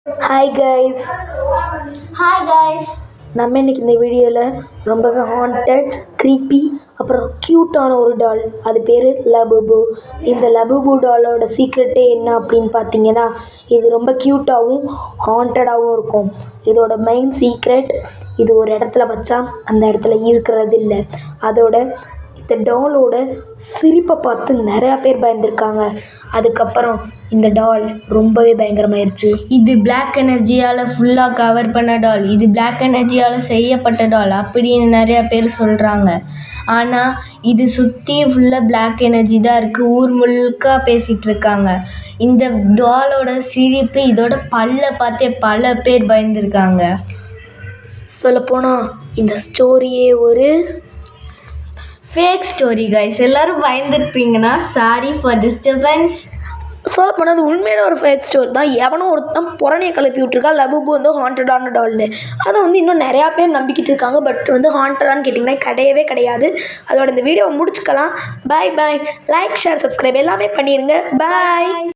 Hi guys. Hi guys. நம்ம இன்னைக்கு இந்த வீடியோவில் ரொம்பவே ஹாண்டட், க்ரீப்பி, அப்புறம் க்யூட்டான ஒரு டால். அது பேர் லபுபு. இந்த லபுபு டாலோட சீக்ரெட்டே என்ன அப்படின்னு பார்த்தீங்கன்னா, இது ரொம்ப க்யூட்டாகவும் ஹாண்டடாகவும் இருக்கும். இதோட மெயின் சீக்ரெட், இது ஒரு இடத்துல வச்சா அந்த இடத்துல இருக்கிறது இல்லை. அதோட இந்த டாலோட சிரிப்பை பார்த்து நிறையா பேர் பயந்துருக்காங்க. அதுக்கப்புறம் இந்த டால் ரொம்பவே பயங்கரமாயிருச்சு. இது பிளாக் எனர்ஜியால் ஃபுல்லாக கவர் பண்ண டால். இது பிளாக் எனர்ஜியால் செய்யப்பட்ட டால் அப்படின்னு நிறையா பேர் சொல்கிறாங்க. ஆனால் இது சுற்றி ஃபுல்லாக பிளாக் எனர்ஜி தான் இருக்குது. ஊர் முழுக்க பேசிகிட்டு இருக்காங்க. இந்த டாலோட சிரிப்பு, இதோட பல்லை பார்த்தே பல பேர் பயந்துருக்காங்க. சொல்லப்போனால் இந்த ஸ்டோரியே ஒரு ஃபேக் ஸ்டோரி கைஸ். எல்லோரும் பயந்துருப்பீங்கன்னா சாரி ஃபார் டிஸ்டர்பன்ஸ். சொல்லப்போனால் அது உண்மையான ஒரு ஃபேக் ஸ்டோரி தான். எவனோ ஒருத்தன் புறணியை கிளப்பி விட்ருக்கா லபுபு வந்து ஹாண்டடான டால்னு. அதை வந்து இன்னும் நிறையா பேர் நம்பிக்கிட்டு இருக்காங்க. பட் வந்து ஹாண்டடான்னு கேட்டிங்கன்னா கிடையவே கிடையாது. அதோட இந்த வீடியோவை முடிச்சுக்கலாம். பாய் பாய். லைக், ஷேர், சப்ஸ்கிரைப் எல்லாமே பண்ணிடுங்க. பாய்.